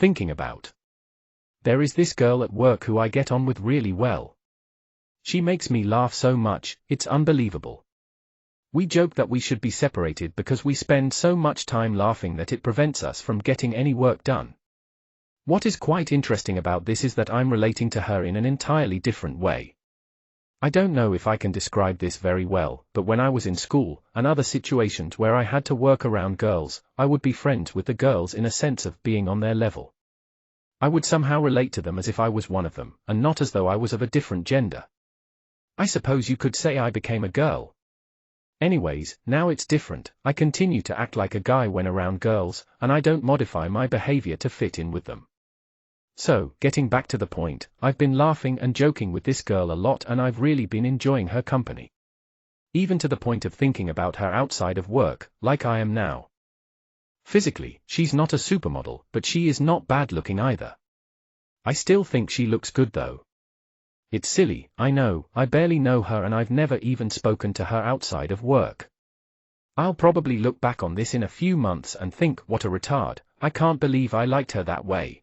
thinking about. There is this girl at work who I get on with really well. She makes me laugh so much, it's unbelievable. We joke that we should be separated because we spend so much time laughing that it prevents us from getting any work done. What is quite interesting about this is that I'm relating to her in an entirely different way. I don't know if I can describe this very well, but when I was in school, and other situations where I had to work around girls, I would be friends with the girls in a sense of being on their level. I would somehow relate to them as if I was one of them, and not as though I was of a different gender. I suppose you could say I became a girl. Anyways, now it's different. I continue to act like a guy when around girls, and I don't modify my behavior to fit in with them. So, getting back to the point, I've been laughing and joking with this girl a lot and I've really been enjoying her company. Even to the point of thinking about her outside of work, like I am now. Physically, she's not a supermodel, but she is not bad looking either. I still think she looks good though. It's silly, I know, I barely know her and I've never even spoken to her outside of work. I'll probably look back on this in a few months and think, what a retard, I can't believe I liked her that way.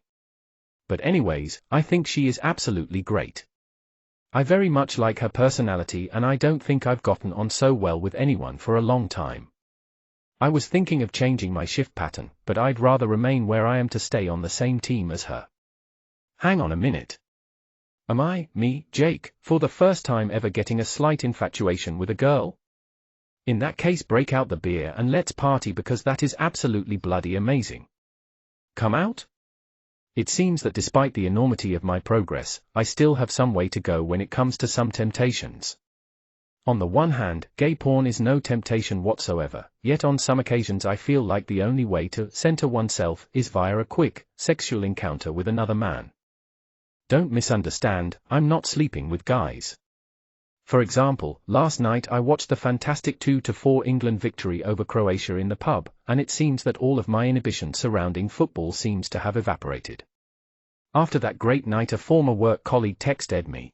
But anyways, I think she is absolutely great. I very much like her personality and I don't think I've gotten on so well with anyone for a long time. I was thinking of changing my shift pattern, but I'd rather remain where I am to stay on the same team as her. Hang on a minute. Am I, Jake, for the first time ever getting a slight infatuation with a girl? In that case, break out the beer and let's party because that is absolutely bloody amazing. Come out? It seems that despite the enormity of my progress, I still have some way to go when it comes to some temptations. On the one hand, gay porn is no temptation whatsoever, yet on some occasions I feel like the only way to center oneself is via a quick, sexual encounter with another man. Don't misunderstand, I'm not sleeping with guys. For example, last night I watched the fantastic 2-4 England victory over Croatia in the pub, and it seems that all of my inhibition surrounding football seems to have evaporated. After that great night a former work colleague texted me.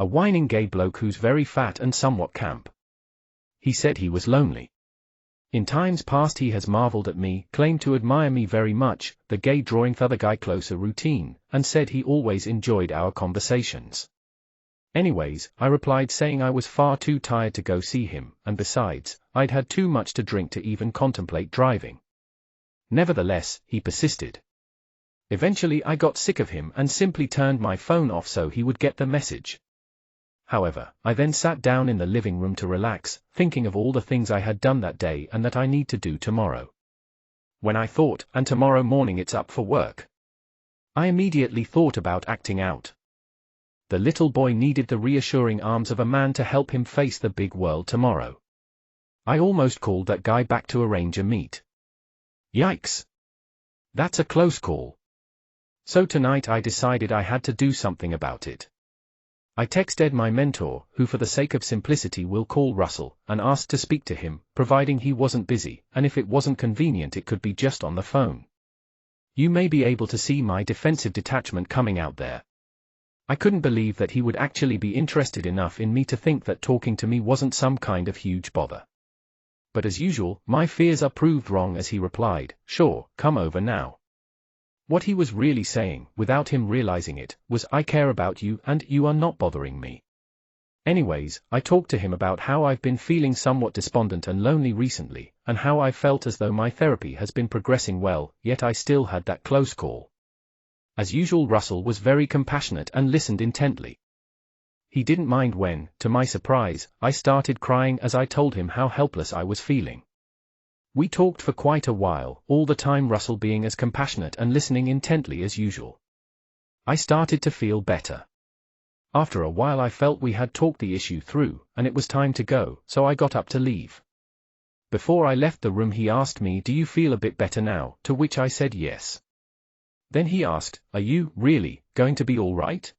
A whining gay bloke who's very fat and somewhat camp. He said he was lonely. In times past he has marveled at me, claimed to admire me very much, the gay drawing other guy closer routine, and said he always enjoyed our conversations. Anyways, I replied saying I was far too tired to go see him, and besides, I'd had too much to drink to even contemplate driving. Nevertheless, he persisted. Eventually I got sick of him and simply turned my phone off so he would get the message. However, I then sat down in the living room to relax, thinking of all the things I had done that day and that I need to do tomorrow. When I thought, and tomorrow morning it's up for work, I immediately thought about acting out. The little boy needed the reassuring arms of a man to help him face the big world tomorrow. I almost called that guy back to arrange a meet. Yikes! That's a close call. So tonight I decided I had to do something about it. I texted my mentor, who for the sake of simplicity we'll call Russell, and asked to speak to him, providing he wasn't busy, and if it wasn't convenient it could be just on the phone. You may be able to see my defensive detachment coming out there. I couldn't believe that he would actually be interested enough in me to think that talking to me wasn't some kind of huge bother. But as usual, my fears are proved wrong as he replied, "Sure, come over now." What he was really saying, without him realizing it, was, "I care about you and you are not bothering me." Anyways, I talked to him about how I've been feeling somewhat despondent and lonely recently, and how I felt as though my therapy has been progressing well, yet I still had that close call. As usual, Russell was very compassionate and listened intently. He didn't mind when, to my surprise, I started crying as I told him how helpless I was feeling. We talked for quite a while, all the time Russell being as compassionate and listening intently as usual. I started to feel better. After a while I felt we had talked the issue through, and it was time to go, so I got up to leave. Before I left the room he asked me, "Do you feel a bit better now?" To which I said yes. Then he asked, "Are you, really, going to be all right?"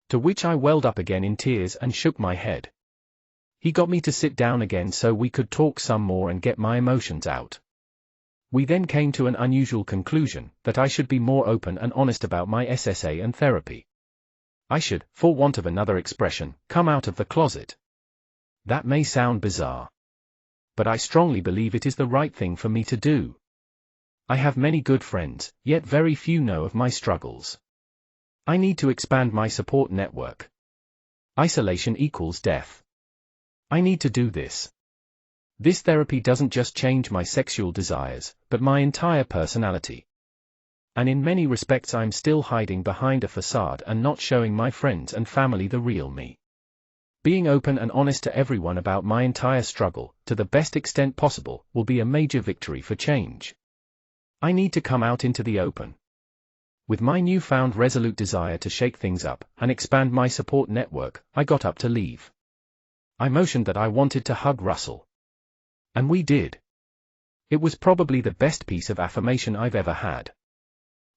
To which I welled up again in tears and shook my head. He got me to sit down again so we could talk some more and get my emotions out. We then came to an unusual conclusion, that I should be more open and honest about my SSA and therapy. I should, for want of another expression, come out of the closet. That may sound bizarre, but I strongly believe it is the right thing for me to do. I have many good friends, yet very few know of my struggles. I need to expand my support network. Isolation equals death. I need to do this. This therapy doesn't just change my sexual desires, but my entire personality. And in many respects I'm still hiding behind a facade and not showing my friends and family the real me. Being open and honest to everyone about my entire struggle, to the best extent possible, will be a major victory for change. I need to come out into the open. With my newfound resolute desire to shake things up and expand my support network, I got up to leave. I motioned that I wanted to hug Russell. And we did. It was probably the best piece of affirmation I've ever had.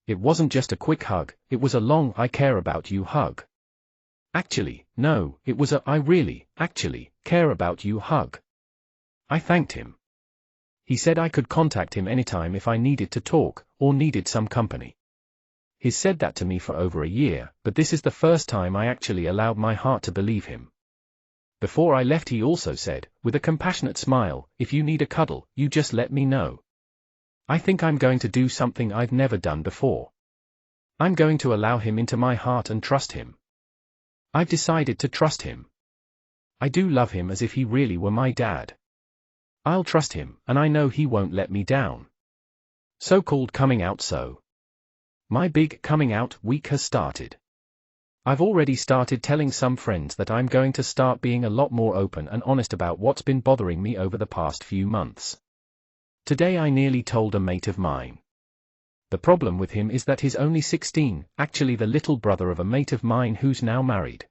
It wasn't just a quick hug, it was a long "I care about you" hug. Actually, no, it was a "I really, actually, care about you" hug. I thanked him. He said I could contact him anytime if I needed to talk, or needed some company. He's said that to me for over a year, but this is the first time I actually allowed my heart to believe him. Before I left he also said, with a compassionate smile, "If you need a cuddle, you just let me know." I think I'm going to do something I've never done before. I'm going to allow him into my heart and trust him. I've decided to trust him. I do love him as if he really were my dad. I'll trust him, and I know he won't let me down. So-called coming out. So my big coming out week has started. I've already started telling some friends that I'm going to start being a lot more open and honest about what's been bothering me over the past few months. Today I nearly told a mate of mine. The problem with him is that he's only 16, actually the little brother of a mate of mine who's now married.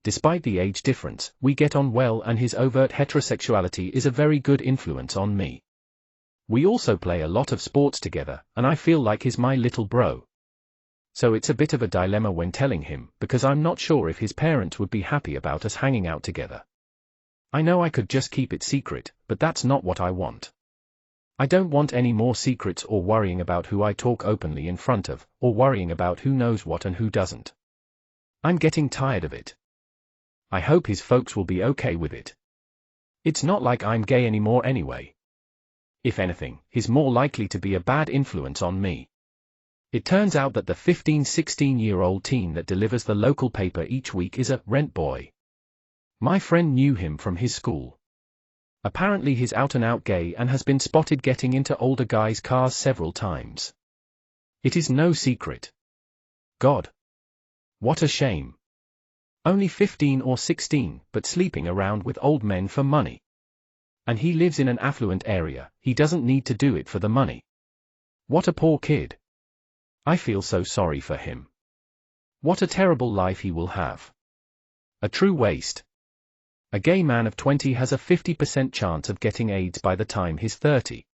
Despite the age difference, we get on well and his overt heterosexuality is a very good influence on me. We also play a lot of sports together, and I feel like he's my little bro. So it's a bit of a dilemma when telling him, because I'm not sure if his parents would be happy about us hanging out together. I know I could just keep it secret, but that's not what I want. I don't want any more secrets or worrying about who I talk openly in front of, or worrying about who knows what and who doesn't. I'm getting tired of it. I hope his folks will be okay with it. It's not like I'm gay anymore anyway. If anything, he's more likely to be a bad influence on me. It turns out that the 15-16-year-old teen that delivers the local paper each week is a rent boy. My friend knew him from his school. Apparently he's out-and-out gay and has been spotted getting into older guys' cars several times. It is no secret. God. What a shame. Only 15 or 16, but sleeping around with old men for money. And he lives in an affluent area, he doesn't need to do it for the money. What a poor kid. I feel so sorry for him. What a terrible life he will have. A true waste. A gay man of 20 has a 50% chance of getting AIDS by the time he's 30.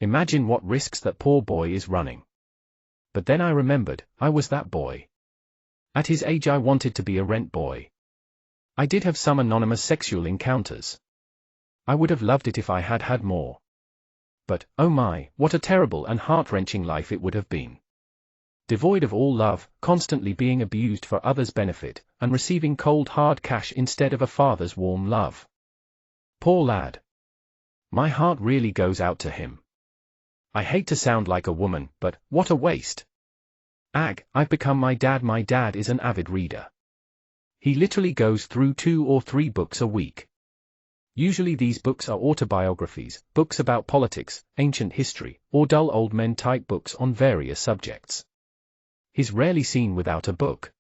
Imagine what risks that poor boy is running. But then I remembered, I was that boy. At his age I wanted to be a rent boy. I did have some anonymous sexual encounters. I would have loved it if I had had more. But, oh my, what a terrible and heart-wrenching life it would have been. Devoid of all love, constantly being abused for others' benefit, and receiving cold hard cash instead of a father's warm love. Poor lad. My heart really goes out to him. I hate to sound like a woman, but what a waste. Ag, I've become my dad. My dad is an avid reader. He literally goes through 2 or 3 books a week. Usually these books are autobiographies, books about politics, ancient history, or dull old men type books on various subjects. He's rarely seen without a book.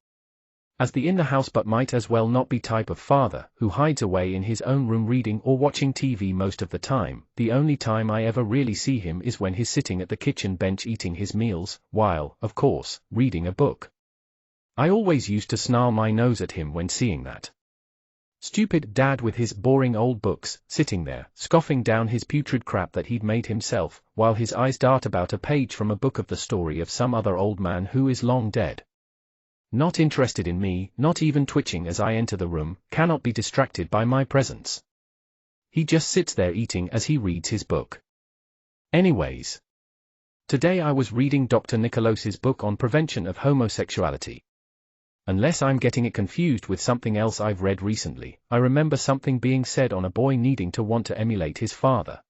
As the in-the-house but might as well not be type of father, who hides away in his own room reading or watching TV most of the time, the only time I ever really see him is when he's sitting at the kitchen bench eating his meals, while, of course, reading a book. I always used to snarl my nose at him when seeing that. Stupid dad with his boring old books, sitting there, scoffing down his putrid crap that he'd made himself, while his eyes dart about a page from a book of the story of some other old man who is long dead. Not interested in me, not even twitching as I enter the room, cannot be distracted by my presence. He just sits there eating as he reads his book. Anyways. Today I was reading Dr. Nicolos's book on prevention of homosexuality. Unless I'm getting it confused with something else I've read recently, I remember something being said on a boy needing to want to emulate his father.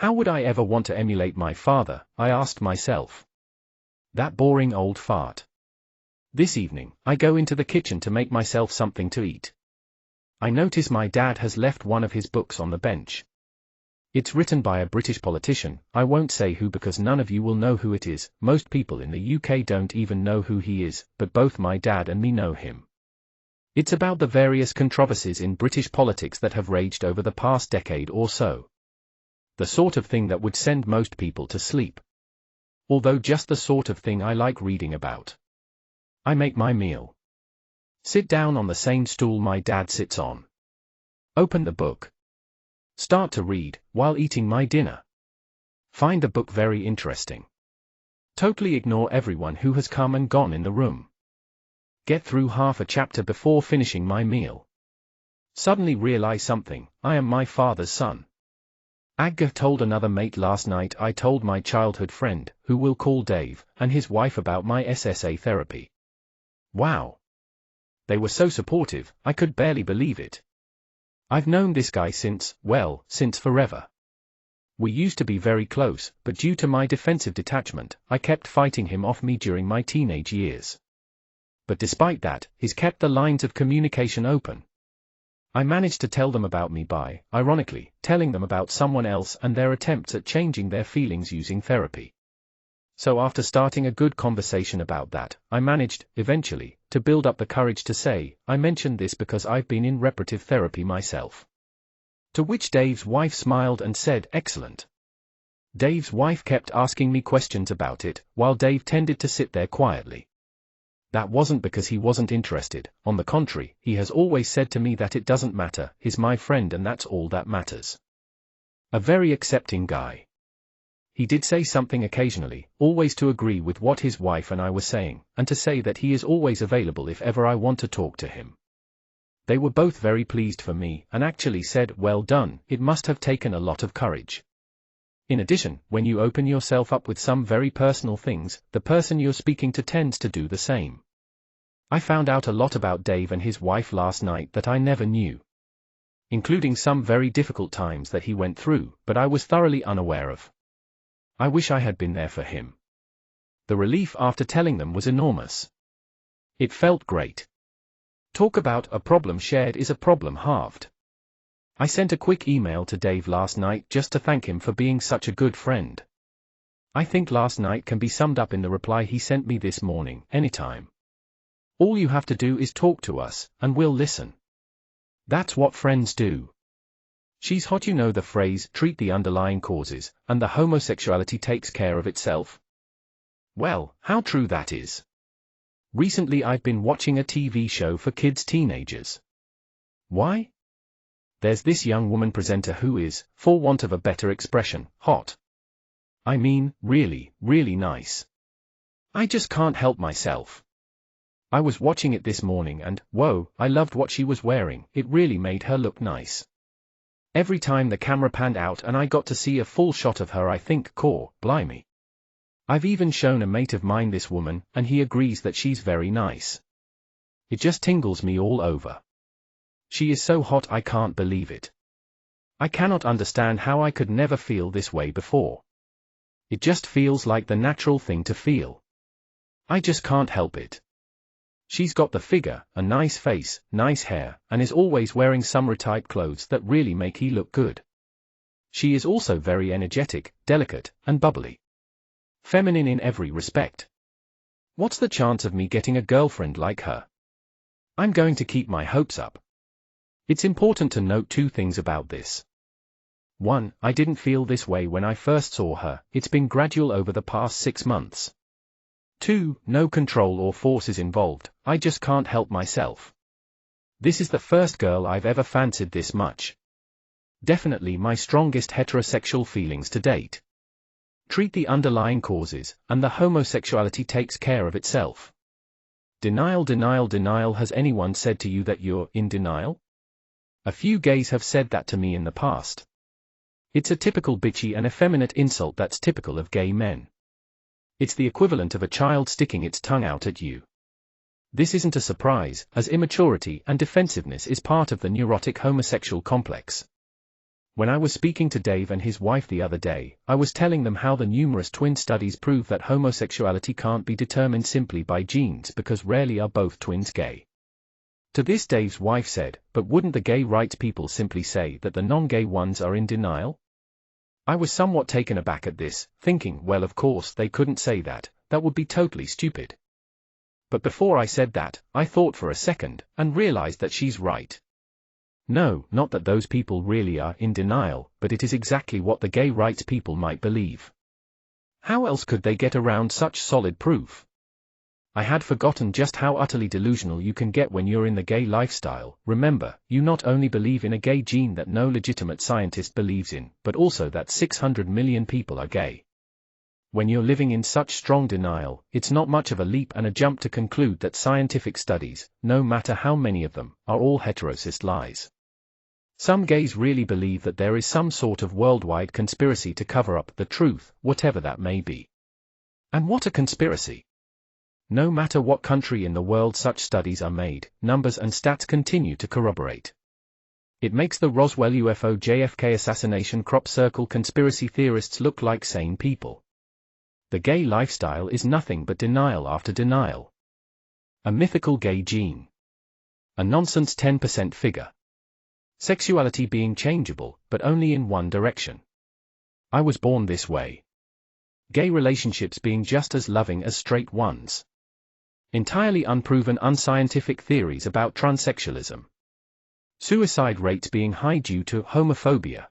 How would I ever want to emulate my father, I asked myself. That boring old fart. This evening, I go into the kitchen to make myself something to eat. I notice my dad has left one of his books on the bench. It's written by a British politician, I won't say who because none of you will know who it is, most people in the UK don't even know who he is, but both my dad and me know him. It's about the various controversies in British politics that have raged over the past decade or so. The sort of thing that would send most people to sleep. Although just the sort of thing I like reading about. I make my meal. Sit down on the same stool my dad sits on. Open the book. Start to read, while eating my dinner. Find the book very interesting. Totally ignore everyone who has come and gone in the room. Get through half a chapter before finishing my meal. Suddenly realize something, I am my father's son. Agga told another mate last night I told my childhood friend, who we'll call Dave, and his wife about my SSA therapy. Wow. They were so supportive, I could barely believe it. I've known this guy since forever. We used to be very close, but due to my defensive detachment, I kept fighting him off me during my teenage years. But despite that, he's kept the lines of communication open. I managed to tell them about me by, ironically, telling them about someone else and their attempts at changing their feelings using therapy. So after starting a good conversation about that, I managed, eventually, to build up the courage to say, I mentioned this because I've been in reparative therapy myself. To which Dave's wife smiled and said, excellent. Dave's wife kept asking me questions about it, while Dave tended to sit there quietly. That wasn't because he wasn't interested, on the contrary, he has always said to me that it doesn't matter, he's my friend and that's all that matters. A very accepting guy. He did say something occasionally, always to agree with what his wife and I were saying, and to say that he is always available if ever I want to talk to him. They were both very pleased for me, and actually said, well done, it must have taken a lot of courage. In addition, when you open yourself up with some very personal things, the person you're speaking to tends to do the same. I found out a lot about Dave and his wife last night that I never knew. Including some very difficult times that he went through, but I was thoroughly unaware of. I wish I had been there for him. The relief after telling them was enormous. It felt great. Talk about a problem shared is a problem halved. I sent a quick email to Dave last night just to thank him for being such a good friend. I think last night can be summed up in the reply he sent me this morning, anytime. All you have to do is talk to us, and we'll listen. That's what friends do. She's hot, you know the phrase, treat the underlying causes, and the homosexuality takes care of itself. Well, how true that is. Recently I've been watching a TV show for kids teenagers. Why? There's this young woman presenter who is, for want of a better expression, hot. I mean, really, really nice. I just can't help myself. I was watching it this morning and, whoa, I loved what she was wearing, it really made her look nice. Every time the camera panned out and I got to see a full shot of her I think, blimey. I've even shown a mate of mine this woman, and he agrees that she's very nice. It just tingles me all over. She is so hot I can't believe it. I cannot understand how I could never feel this way before. It just feels like the natural thing to feel. I just can't help it. She's got the figure, a nice face, nice hair, and is always wearing summer-type clothes that really make her look good. She is also very energetic, delicate, and bubbly. Feminine in every respect. What's the chance of me getting a girlfriend like her? I'm going to keep my hopes up. It's important to note two things about this. 1. I didn't feel this way when I first saw her, it's been gradual over the past 6 months. 2. No control or force is involved, I just can't help myself. This is the first girl I've ever fancied this much. Definitely my strongest heterosexual feelings to date. Treat the underlying causes, and the homosexuality takes care of itself. Denial, denial, denial. Has anyone said to you that you're in denial? A few gays have said that to me in the past. It's a typical bitchy and effeminate insult that's typical of gay men. It's the equivalent of a child sticking its tongue out at you. This isn't a surprise, as immaturity and defensiveness is part of the neurotic homosexual complex. When I was speaking to Dave and his wife the other day, I was telling them how the numerous twin studies prove that homosexuality can't be determined simply by genes because rarely are both twins gay. To this Dave's wife said, "But wouldn't the gay rights people simply say that the non-gay ones are in denial?" I was somewhat taken aback at this, thinking, well, of course they couldn't say that, that would be totally stupid. But before I said that, I thought for a second, and realized that she's right. No, not that those people really are in denial, but it is exactly what the gay rights people might believe. How else could they get around such solid proof? I had forgotten just how utterly delusional you can get when you're in the gay lifestyle. Remember, you not only believe in a gay gene that no legitimate scientist believes in, but also that 600 million people are gay. When you're living in such strong denial, it's not much of a leap and a jump to conclude that scientific studies, no matter how many of them, are all heterocyst lies. Some gays really believe that there is some sort of worldwide conspiracy to cover up the truth, whatever that may be. And what a conspiracy! No matter what country in the world such studies are made, numbers and stats continue to corroborate. It makes the Roswell UFO JFK assassination crop circle conspiracy theorists look like sane people. The gay lifestyle is nothing but denial after denial. A mythical gay gene. A nonsense 10% figure. Sexuality being changeable, but only in one direction. I was born this way. Gay relationships being just as loving as straight ones. Entirely unproven unscientific theories about transsexualism. Suicide rates being high due to homophobia.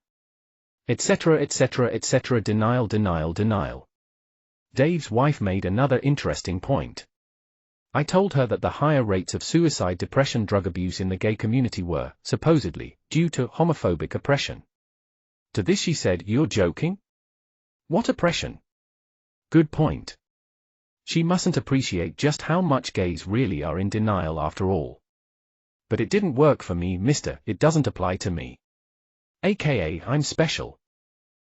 Etc. etc. etc. Denial, denial, denial. Dave's wife made another interesting point. I told her that the higher rates of suicide, depression, drug abuse in the gay community were, supposedly, due to homophobic oppression. To this she said, "You're joking? What oppression?" Good point. She mustn't appreciate just how much gays really are in denial after all. But it didn't work for me, mister, it doesn't apply to me. AKA, I'm special.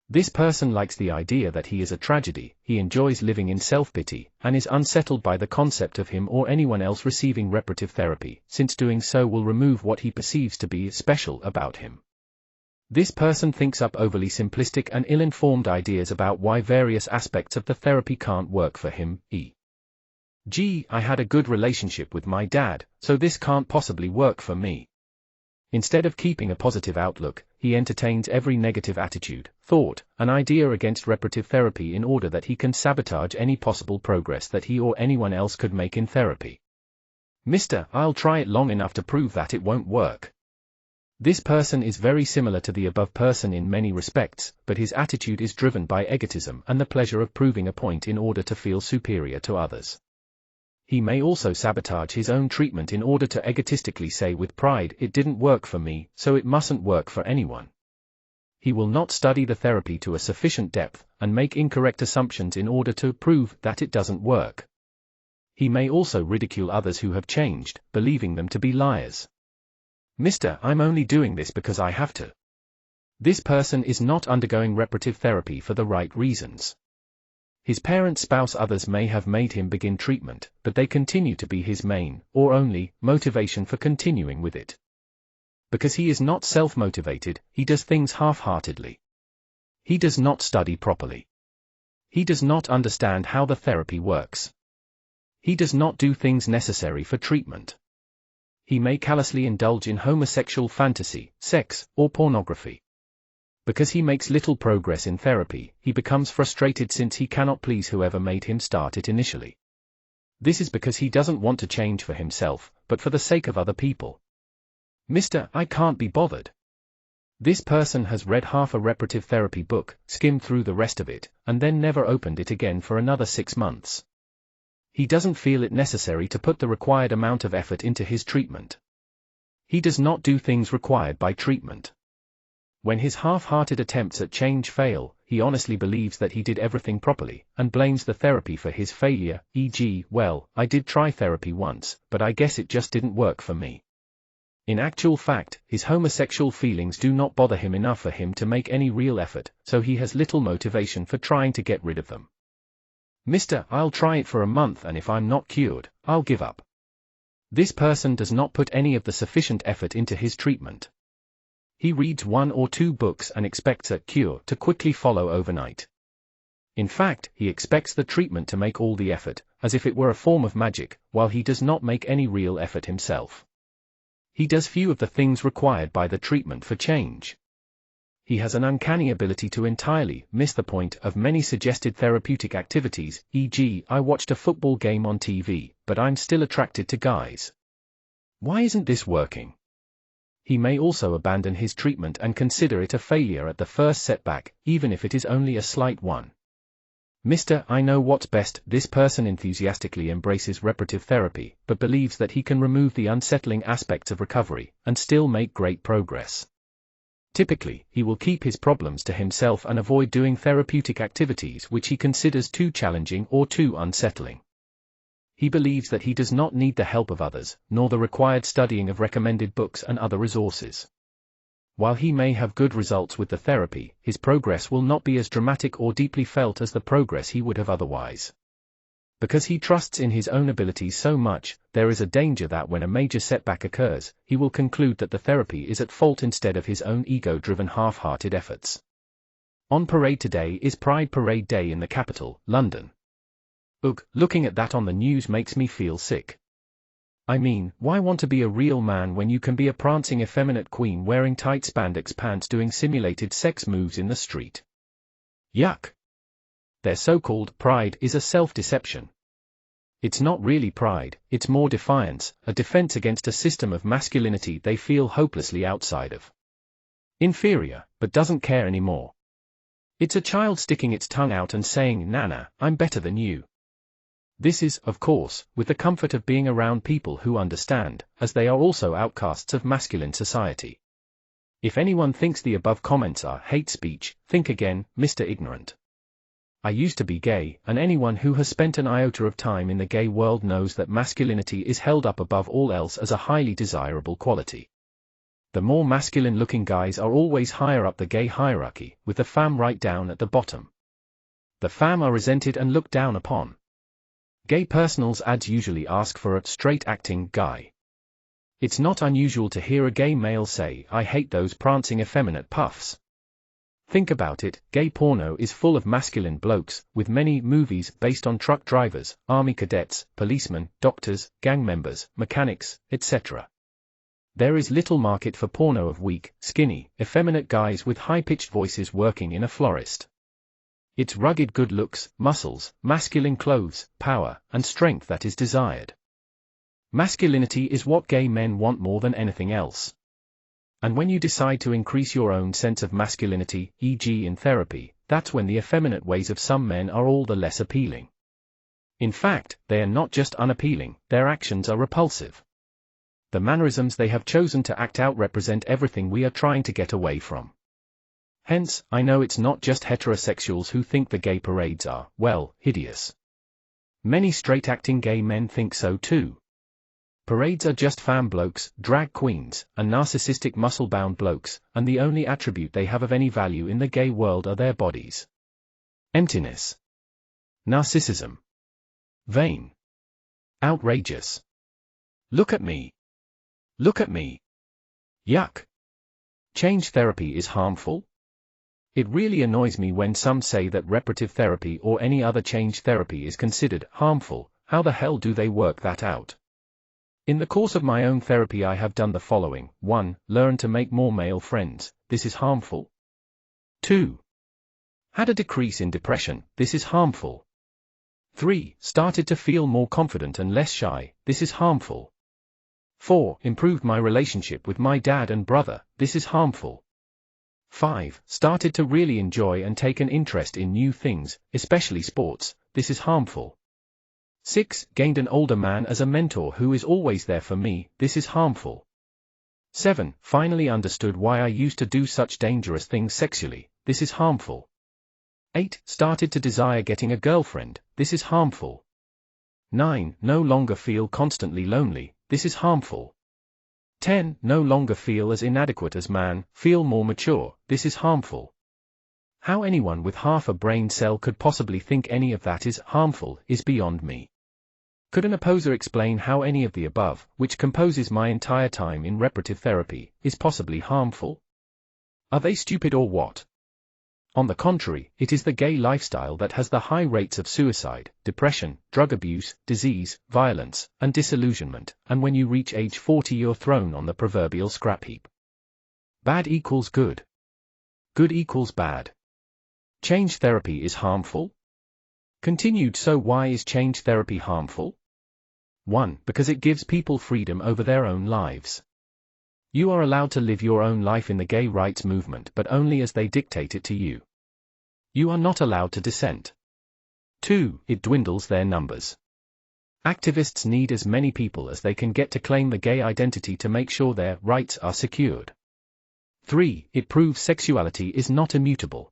This person likes the idea that he is a tragedy, he enjoys living in self-pity, and is unsettled by the concept of him or anyone else receiving reparative therapy, since doing so will remove what he perceives to be special about him. This person thinks up overly simplistic and ill-informed ideas about why various aspects of the therapy can't work for him, e.g., I had a good relationship with my dad, so this can't possibly work for me. Instead of keeping a positive outlook, he entertains every negative attitude, thought, and idea against reparative therapy in order that he can sabotage any possible progress that he or anyone else could make in therapy. Mister, I'll try it long enough to prove that it won't work. This person is very similar to the above person in many respects, but his attitude is driven by egotism and the pleasure of proving a point in order to feel superior to others. He may also sabotage his own treatment in order to egotistically say with pride, "It didn't work for me, so it mustn't work for anyone." He will not study the therapy to a sufficient depth, and make incorrect assumptions in order to prove that it doesn't work. He may also ridicule others who have changed, believing them to be liars. Mister, I'm only doing this because I have to. This person is not undergoing reparative therapy for the right reasons. His parent, spouse, others may have made him begin treatment, but they continue to be his main, or only, motivation for continuing with it. Because he is not self-motivated, he does things half-heartedly. He does not study properly. He does not understand how the therapy works. He does not do things necessary for treatment. He may callously indulge in homosexual fantasy, sex, or pornography. Because he makes little progress in therapy, he becomes frustrated since he cannot please whoever made him start it initially. This is because he doesn't want to change for himself, but for the sake of other people. Mister, I can't be bothered. This person has read half a reparative therapy book, skimmed through the rest of it, and then never opened it again for another 6 months. He doesn't feel it necessary to put the required amount of effort into his treatment. He does not do things required by treatment. When his half-hearted attempts at change fail, he honestly believes that he did everything properly, and blames the therapy for his failure, e.g., "Well, I did try therapy once, but I guess it just didn't work for me." In actual fact, his homosexual feelings do not bother him enough for him to make any real effort, so he has little motivation for trying to get rid of them. Mister, I'll try it for a month and if I'm not cured, I'll give up. This person does not put any of the sufficient effort into his treatment. He reads 1 or 2 books and expects a cure to quickly follow overnight. In fact, he expects the treatment to make all the effort, as if it were a form of magic, while he does not make any real effort himself. He does few of the things required by the treatment for change. He has an uncanny ability to entirely miss the point of many suggested therapeutic activities, e.g., I watched a football game on TV, but I'm still attracted to guys. Why isn't this working? He may also abandon his treatment and consider it a failure at the first setback, even if it is only a slight one. Mr. I know what's best. This person enthusiastically embraces reparative therapy, but believes that he can remove the unsettling aspects of recovery, and still make great progress. Typically, he will keep his problems to himself and avoid doing therapeutic activities which he considers too challenging or too unsettling. He believes that he does not need the help of others, nor the required studying of recommended books and other resources. While he may have good results with the therapy, his progress will not be as dramatic or deeply felt as the progress he would have otherwise. Because he trusts in his own abilities so much, there is a danger that when a major setback occurs, he will conclude that the therapy is at fault instead of his own ego-driven half-hearted efforts. On parade today is Pride Parade Day in the capital, London. Ugh, looking at that on the news makes me feel sick. I mean, why want to be a real man when you can be a prancing effeminate queen wearing tight spandex pants doing simulated sex moves in the street? Yuck. Their so-called pride is a self-deception. It's not really pride, it's more defiance, a defense against a system of masculinity they feel hopelessly outside of. Inferior, but doesn't care anymore. It's a child sticking its tongue out and saying, "Nana, I'm better than you." This is, of course, with the comfort of being around people who understand, as they are also outcasts of masculine society. If anyone thinks the above comments are hate speech, think again, Mr. Ignorant. I used to be gay, and anyone who has spent an iota of time in the gay world knows that masculinity is held up above all else as a highly desirable quality. The more masculine-looking guys are always higher up the gay hierarchy, with the femme right down at the bottom. The femme are resented and looked down upon. Gay personals ads usually ask for a straight-acting guy. It's not unusual to hear a gay male say, "I hate those prancing effeminate puffs." Think about it, gay porno is full of masculine blokes, with many movies based on truck drivers, army cadets, policemen, doctors, gang members, mechanics, etc. There is little market for porno of weak, skinny, effeminate guys with high-pitched voices working in a florist. It's rugged good looks, muscles, masculine clothes, power, and strength that is desired. Masculinity is what gay men want more than anything else. And when you decide to increase your own sense of masculinity, e.g. in therapy, that's when the effeminate ways of some men are all the less appealing. In fact, they are not just unappealing, their actions are repulsive. The mannerisms they have chosen to act out represent everything we are trying to get away from. Hence, I know it's not just heterosexuals who think the gay parades are, well, hideous. Many straight-acting gay men think so too. Parades are just femme blokes, drag queens, and narcissistic muscle-bound blokes, and the only attribute they have of any value in the gay world are their bodies. Emptiness. Narcissism. Vain. Outrageous. Look at me. Look at me. Yuck. Change therapy is harmful? It really annoys me when some say that reparative therapy or any other change therapy is considered harmful. How the hell do they work that out? In the course of my own therapy I have done the following. 1. Learn to make more male friends. This is harmful. 2. Had a decrease in depression. This is harmful. 3. Started to feel more confident and less shy. This is harmful. 4. Improved my relationship with my dad and brother. This is harmful. 5. Started to really enjoy and take an interest in new things, especially sports. This is harmful. 6. Gained an older man as a mentor who is always there for me. This is harmful. 7. Finally understood why I used to do such dangerous things sexually. This is harmful. 8. Started to desire getting a girlfriend. This is harmful. 9. No longer feel constantly lonely. This is harmful. 10. No longer feel as inadequate as man, feel more mature. This is harmful. How anyone with half a brain cell could possibly think any of that is harmful is beyond me. Could an opposer explain how any of the above, which composes my entire time in reparative therapy, is possibly harmful? Are they stupid or what? On the contrary, it is the gay lifestyle that has the high rates of suicide, depression, drug abuse, disease, violence, and disillusionment, and when you reach age 40 you're thrown on the proverbial scrap heap. Bad equals good. Good equals bad. Change therapy is harmful? Continued. So why is change therapy harmful? 1. Because it gives people freedom over their own lives. You are allowed to live your own life in the gay rights movement, but only as they dictate it to you. You are not allowed to dissent. 2. It dwindles their numbers. Activists need as many people as they can get to claim the gay identity to make sure their rights are secured. 3. It proves sexuality is not immutable.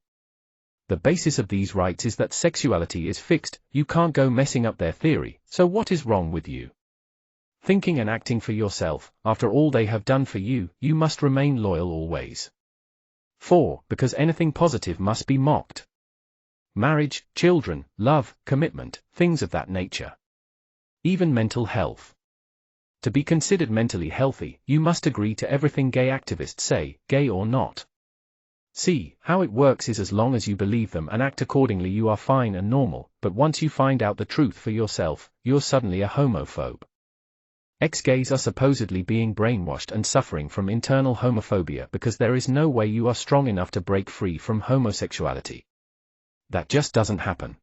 The basis of these rights is that sexuality is fixed, you can't go messing up their theory, so what is wrong with you? Thinking and acting for yourself, after all they have done for you, you must remain loyal always. 4. Because anything positive must be mocked. Marriage, children, love, commitment, things of that nature. Even mental health. To be considered mentally healthy, you must agree to everything gay activists say, gay or not. See, how it works is as long as you believe them and act accordingly you are fine and normal, but once you find out the truth for yourself, you're suddenly a homophobe. Ex-gays are supposedly being brainwashed and suffering from internal homophobia because there is no way you are strong enough to break free from homosexuality. That just doesn't happen.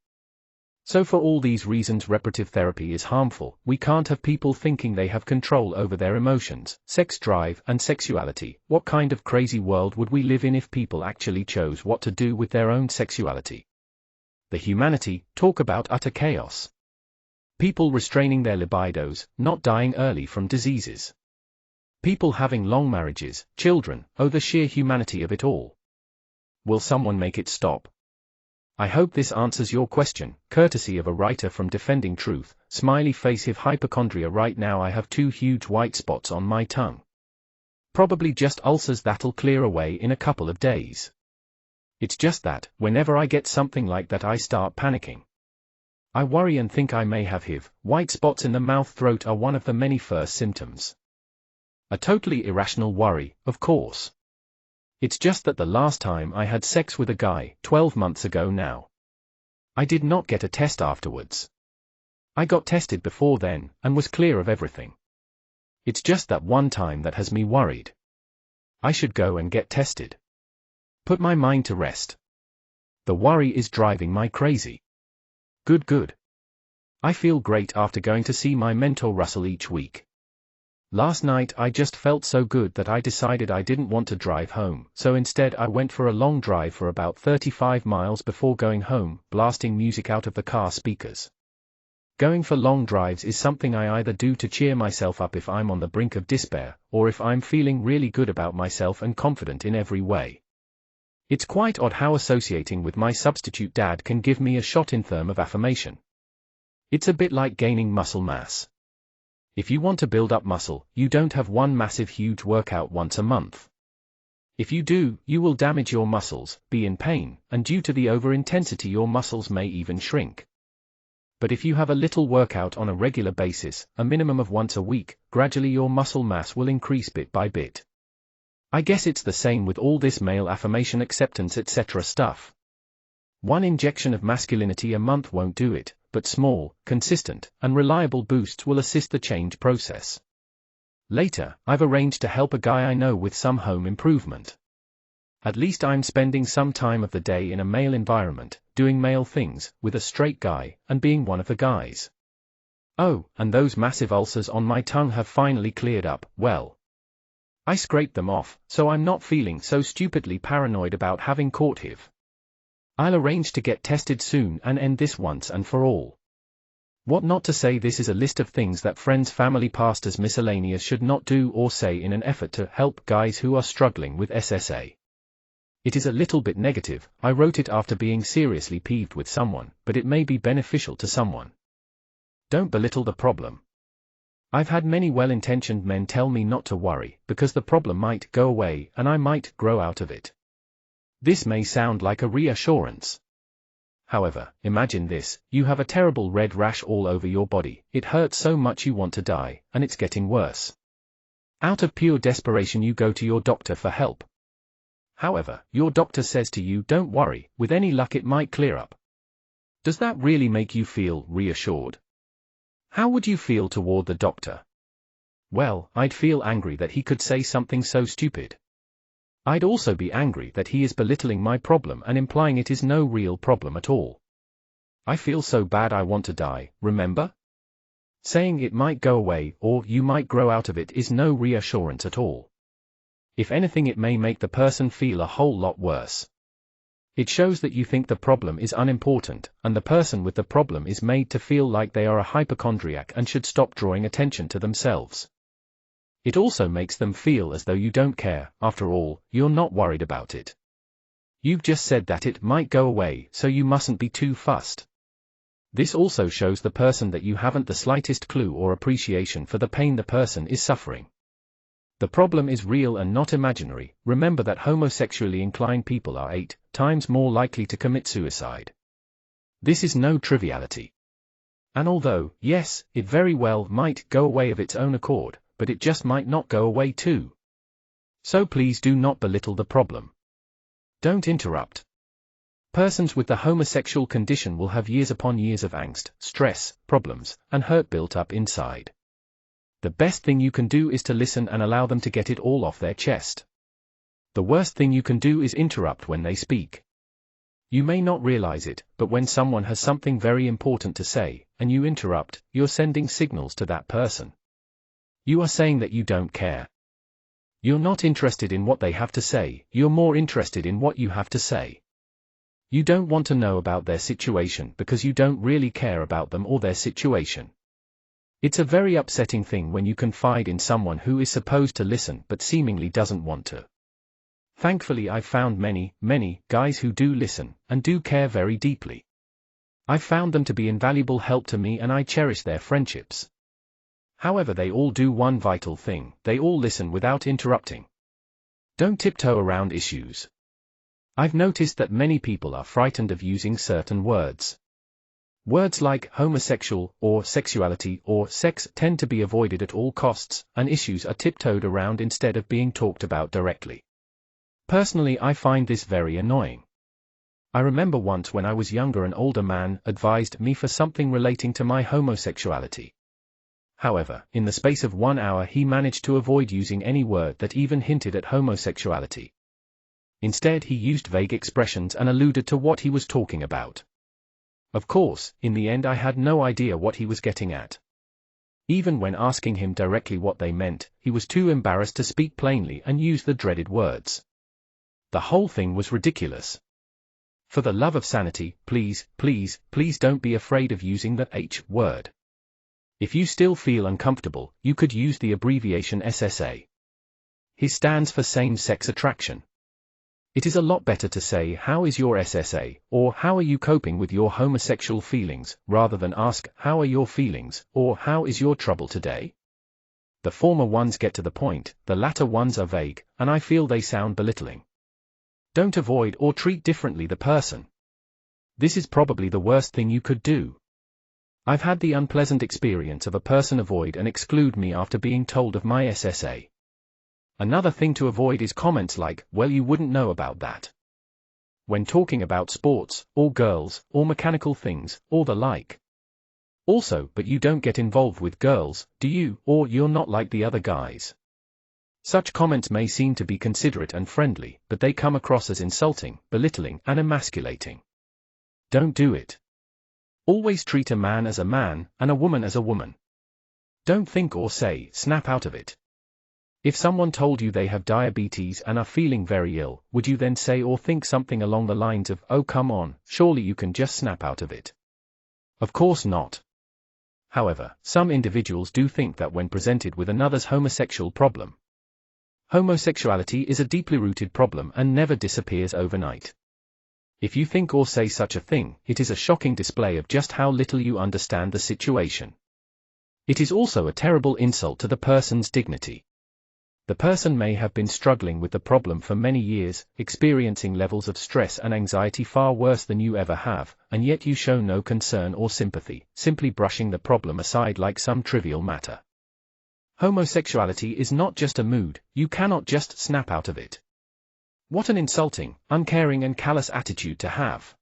So for all these reasons reparative therapy is harmful. We can't have people thinking they have control over their emotions, sex drive, and sexuality. What kind of crazy world would we live in if people actually chose what to do with their own sexuality? The humanity, talk about utter chaos. People restraining their libidos, not dying early from diseases. People having long marriages, children, oh the sheer humanity of it all. Will someone make it stop? I hope this answers your question, courtesy of a writer from Defending Truth, smiley face. If hypochondria. Right now I have 2 huge white spots on my tongue. Probably just ulcers that'll clear away in a couple of days. It's just that, whenever I get something like that I start panicking. I worry and think I may have HIV. White spots in the mouth-throat are one of the many first symptoms. A totally irrational worry, of course. It's just that the last time I had sex with a guy, 12 months ago now. I did not get a test afterwards. I got tested before then, and was clear of everything. It's just that one time that has me worried. I should go and get tested. Put my mind to rest. The worry is driving me crazy. Good. I feel great after going to see my mentor Russell each week. Last night I just felt so good that I decided I didn't want to drive home, so instead I went for a long drive for about 35 miles before going home, blasting music out of the car speakers. Going for long drives is something I either do to cheer myself up if I'm on the brink of despair, or if I'm feeling really good about myself and confident in every way. It's quite odd how associating with my substitute dad can give me a shot in term of affirmation. It's a bit like gaining muscle mass. If you want to build up muscle, you don't have one massive huge workout once a month. If you do, you will damage your muscles, be in pain, and due to the over-intensity your muscles may even shrink. But if you have a little workout on a regular basis, a minimum of once a week, gradually your muscle mass will increase bit by bit. I guess it's the same with all this male affirmation acceptance etc. stuff. One injection of masculinity a month won't do it, but small, consistent, and reliable boosts will assist the change process. Later, I've arranged to help a guy I know with some home improvement. At least I'm spending some time of the day in a male environment, doing male things, with a straight guy, and being one of the guys. Oh, and those massive ulcers on my tongue have finally cleared up, well. I scraped them off, so I'm not feeling so stupidly paranoid about having caught HIV. I'll arrange to get tested soon and end this once and for all. What not to say. This is a list of things that friends, family, pastors, miscellaneous should not do or say in an effort to help guys who are struggling with SSA. It is a little bit negative. I wrote it after being seriously peeved with someone, but it may be beneficial to someone. Don't belittle the problem. I've had many well-intentioned men tell me not to worry, because the problem might go away and I might grow out of it. This may sound like a reassurance. However, imagine this: you have a terrible red rash all over your body, it hurts so much you want to die, and it's getting worse. Out of pure desperation you go to your doctor for help. However, your doctor says to you, don't worry, with any luck it might clear up. Does that really make you feel reassured? How would you feel toward the doctor? Well, I'd feel angry that he could say something so stupid. I'd also be angry that he is belittling my problem and implying it is no real problem at all. I feel so bad I want to die, remember? Saying it might go away or you might grow out of it is no reassurance at all. If anything, it may make the person feel a whole lot worse. It shows that you think the problem is unimportant, and the person with the problem is made to feel like they are a hypochondriac and should stop drawing attention to themselves. It also makes them feel as though you don't care. After all, you're not worried about it. You've just said that it might go away, so you mustn't be too fussed. This also shows the person that you haven't the slightest clue or appreciation for the pain the person is suffering. The problem is real and not imaginary. Remember that homosexually inclined people are 8 times more likely to commit suicide. This is no triviality. And although, yes, it very well might go away of its own accord, but it just might not go away too. So please do not belittle the problem. Don't interrupt. Persons with the homosexual condition will have years upon years of angst, stress, problems, and hurt built up inside. The best thing you can do is to listen and allow them to get it all off their chest. The worst thing you can do is interrupt when they speak. You may not realize it, but when someone has something very important to say, and you interrupt, you're sending signals to that person. You are saying that you don't care. You're not interested in what they have to say, you're more interested in what you have to say. You don't want to know about their situation because you don't really care about them or their situation. It's a very upsetting thing when you confide in someone who is supposed to listen but seemingly doesn't want to. Thankfully, I've found many guys who do listen and do care very deeply. I've found them to be invaluable help to me and I cherish their friendships. However, they all do one vital thing: they all listen without interrupting. Don't tiptoe around issues. I've noticed that many people are frightened of using certain words. Words like homosexual, or sexuality, or sex tend to be avoided at all costs, and issues are tiptoed around instead of being talked about directly. Personally, I find this very annoying. I remember once when I was younger, an older man advised me for something relating to my homosexuality. However, in the space of 1 hour he managed to avoid using any word that even hinted at homosexuality. Instead, he used vague expressions and alluded to what he was talking about. Of course, in the end I had no idea what he was getting at. Even when asking him directly what they meant, he was too embarrassed to speak plainly and use the dreaded words. The whole thing was ridiculous. For the love of sanity, please don't be afraid of using the H word. If you still feel uncomfortable, you could use the abbreviation SSA. His stands for same-sex attraction. It is a lot better to say, "How is your SSA?" or "How are you coping with your homosexual feelings?" rather than ask, "How are your feelings?" or "How is your trouble today?" The former ones get to the point, the latter ones are vague, and I feel they sound belittling. Don't avoid or treat differently the person. This is probably the worst thing you could do. I've had the unpleasant experience of a person avoid and exclude me after being told of my SSA. Another thing to avoid is comments like, "Well, you wouldn't know about that." When talking about sports, or girls, or mechanical things, or the like. Also, "But you don't get involved with girls, do you?" or "You're not like the other guys." Such comments may seem to be considerate and friendly, but they come across as insulting, belittling, and emasculating. Don't do it. Always treat a man as a man, and a woman as a woman. Don't think or say, snap out of it. If someone told you they have diabetes and are feeling very ill, would you then say or think something along the lines of, "Oh come on, surely you can just snap out of it"? Of course not. However, some individuals do think that when presented with another's homosexual problem. Homosexuality is a deeply rooted problem and never disappears overnight. If you think or say such a thing, it is a shocking display of just how little you understand the situation. It is also a terrible insult to the person's dignity. The person may have been struggling with the problem for many years, experiencing levels of stress and anxiety far worse than you ever have, and yet you show no concern or sympathy, simply brushing the problem aside like some trivial matter. Homosexuality is not just a mood, you cannot just snap out of it. What an insulting, uncaring and callous attitude to have.